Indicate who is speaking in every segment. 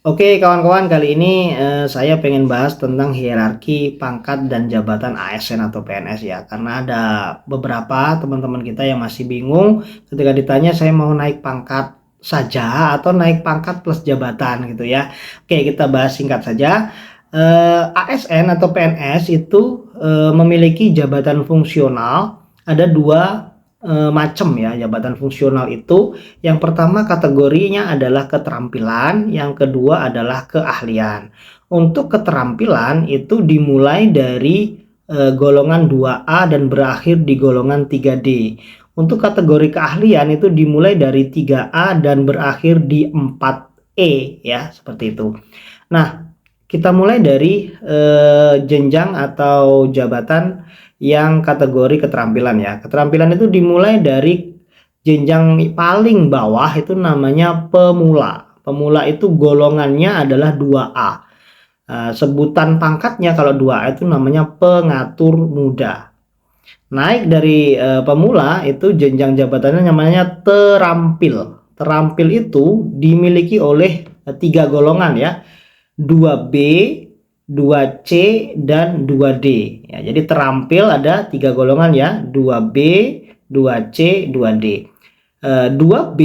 Speaker 1: Oke kawan-kawan, kali ini saya pengen bahas tentang hierarki pangkat dan jabatan ASN atau PNS ya. Karena ada beberapa teman-teman kita yang masih bingung ketika ditanya saya mau naik pangkat saja atau naik pangkat plus jabatan gitu ya. Oke, kita bahas singkat saja. ASN atau PNS itu memiliki jabatan fungsional. Ada dua macam ya jabatan fungsional itu. Yang pertama kategorinya adalah keterampilan, yang kedua adalah keahlian. Untuk keterampilan itu dimulai dari golongan 2A dan berakhir di golongan 3D. Untuk kategori keahlian itu dimulai dari 3A dan berakhir di 4E ya, seperti itu. Nah, kita mulai dari jenjang atau jabatan yang kategori keterampilan ya. Keterampilan itu dimulai dari jenjang paling bawah itu namanya pemula. Pemula itu golongannya adalah 2A. Sebutan pangkatnya kalau 2A itu namanya pengatur muda. Naik dari pemula itu jenjang jabatannya namanya terampil. Terampil itu dimiliki oleh 3 golongan ya. 2B, 2C, dan 2D. Ya, jadi terampil ada 3 golongan ya, 2B, 2C, 2D. 2B,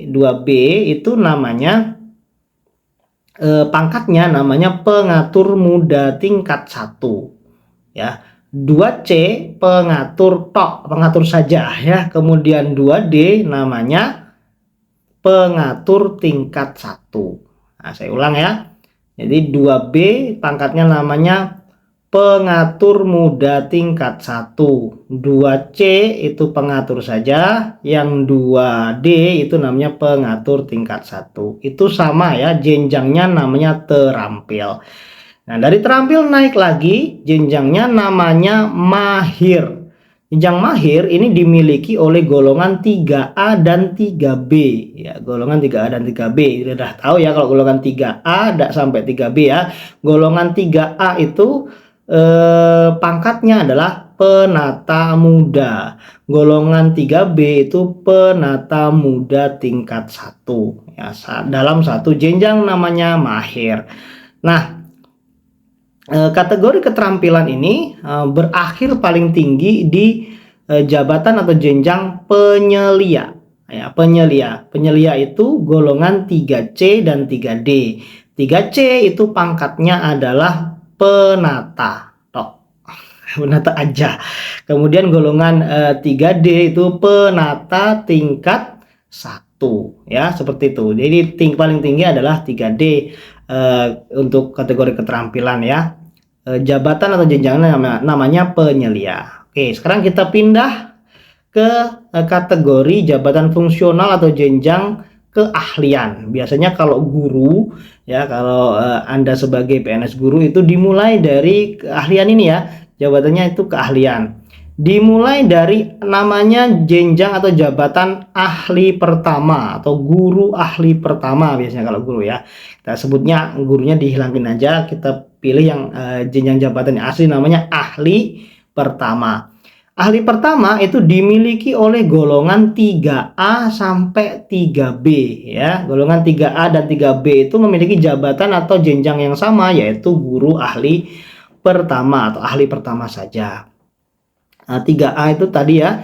Speaker 1: 2B itu namanya pangkatnya namanya pengatur muda tingkat 1 ya. 2C pengatur tok, pengatur saja ya. Kemudian 2D namanya pengatur tingkat 1. Nah, saya ulang ya. Jadi 2B pangkatnya namanya pengatur muda tingkat 1. 2C itu pengatur saja. Yang 2D itu namanya pengatur tingkat 1. Itu sama ya, jenjangnya namanya terampil. Nah, dari terampil naik lagi, jenjangnya namanya mahir. Jenjang mahir ini dimiliki oleh golongan 3A dan 3B ya. Golongan 3A dan 3B sudah tahu ya, kalau golongan 3A tidak sampai 3B ya. Golongan 3A itu pangkatnya adalah penata muda. Golongan 3B itu penata muda tingkat 1 ya, dalam satu jenjang namanya mahir. Nah, kategori keterampilan ini berakhir paling tinggi di jabatan atau jenjang penyelia ya. Penyelia itu golongan 3C dan 3D. 3C itu pangkatnya adalah penata penata aja. Kemudian golongan 3D itu penata tingkat 1 ya, seperti itu. Jadi paling tinggi adalah 3D untuk kategori keterampilan ya. Jabatan atau jenjangnya namanya penyelia. Oke, sekarang kita pindah ke kategori jabatan fungsional atau jenjang keahlian. Biasanya kalau guru ya, kalau Anda sebagai PNS guru itu dimulai dari keahlian ini ya. Jabatannya itu keahlian. Dimulai dari namanya jenjang atau jabatan ahli pertama atau guru ahli pertama. Biasanya kalau guru ya, kita sebutnya gurunya dihilangin aja, kita pilih yang jenjang jabatan yang asli namanya ahli pertama. Ahli pertama itu dimiliki oleh golongan 3A sampai 3B ya. Golongan 3A dan 3B itu memiliki jabatan atau jenjang yang sama, yaitu guru ahli pertama atau ahli pertama saja. Nah, 3A itu tadi ya,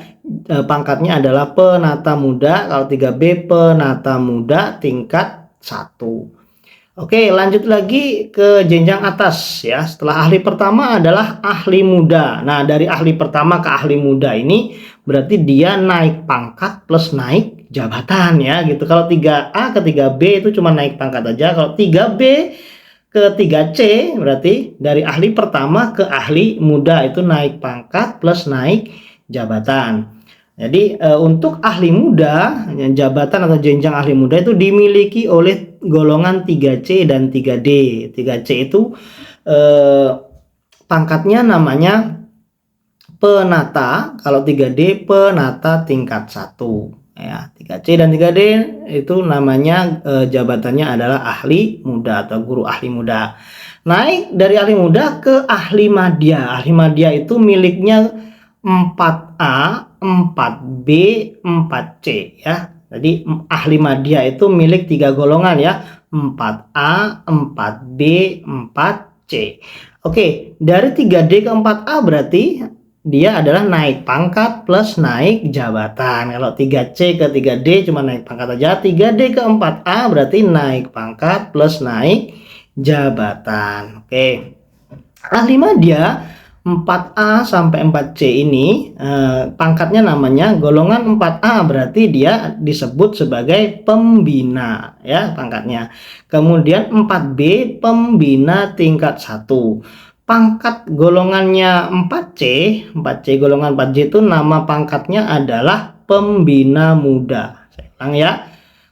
Speaker 1: pangkatnya adalah penata muda. Kalau 3B penata muda tingkat 1. Oke, lanjut lagi ke jenjang atas ya. Setelah ahli pertama adalah ahli muda. Nah, dari ahli pertama ke ahli muda ini berarti dia naik pangkat plus naik jabatan ya gitu. Kalau 3A ke 3B itu cuma naik pangkat aja. Kalau 3B ke 3C berarti dari ahli pertama ke ahli muda itu naik pangkat plus naik jabatan. Jadi untuk ahli muda, jabatan atau jenjang ahli muda itu dimiliki oleh golongan 3C dan 3D. 3C itu pangkatnya namanya penata, kalau 3D penata tingkat 1 ya. 3C dan 3D itu namanya jabatannya adalah ahli muda atau guru ahli muda. Naik dari ahli muda ke ahli madya. Ahli madya itu miliknya 4A, 4B, 4C ya. Jadi ahli madya itu milik 3 golongan ya. 4A, 4B, 4C. Oke, dari 3D ke 4A berarti dia adalah naik pangkat plus naik jabatan. Kalau 3C ke 3D cuma naik pangkat aja. 3D ke 4A berarti naik pangkat plus naik jabatan. Oke. A5 dia 4A sampai 4C ini pangkatnya namanya golongan 4A, berarti dia disebut sebagai pembina ya pangkatnya. Kemudian 4B pembina tingkat 1. Pangkat golongannya 4C, 4C golongan 4C itu nama pangkatnya adalah pembina muda. Saya ulang ya.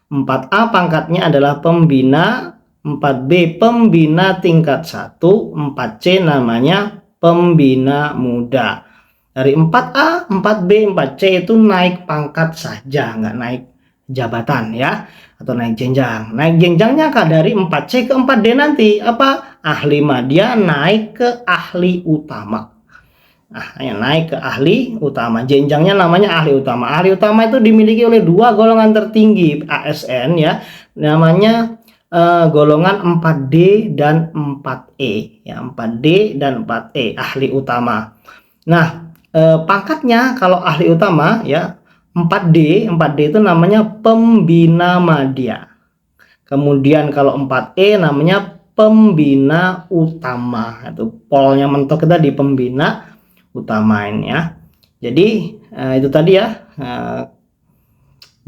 Speaker 1: 4A pangkatnya adalah pembina, 4B pembina tingkat 1, 4C namanya pembina muda. Dari 4A, 4B, 4C itu naik pangkat saja, nggak naik jabatan ya, atau naik jenjang. Naik jenjangnya dari 4C ke 4D nanti apa? A5 dia naik ke ahli utama. Nah, naik ke ahli utama. Jenjangnya namanya ahli utama. Ahli utama itu dimiliki oleh dua golongan tertinggi ASN ya. Namanya golongan 4D dan 4E ya, 4D dan 4E ahli utama. Nah, pangkatnya kalau ahli utama ya 4D itu namanya pembina madya. Kemudian kalau 4E namanya pembina utama. Itu polnya mentok kita di pembina utama ini ya. Jadi itu tadi ya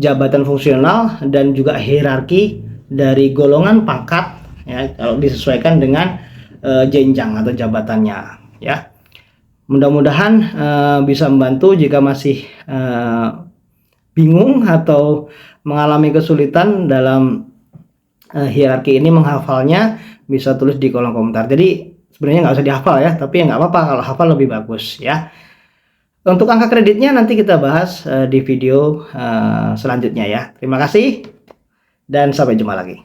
Speaker 1: jabatan fungsional dan juga hierarki dari golongan pangkat ya, kalau disesuaikan dengan jenjang atau jabatannya ya. Mudah-mudahan bisa membantu. Jika masih bingung atau mengalami kesulitan dalam hierarki ini menghafalnya, bisa tulis di kolom komentar. Jadi sebenarnya nggak usah dihafal ya, tapi ya nggak apa-apa kalau hafal lebih bagus ya. Untuk angka kreditnya nanti kita bahas di video selanjutnya ya. Terima kasih dan sampai jumpa lagi.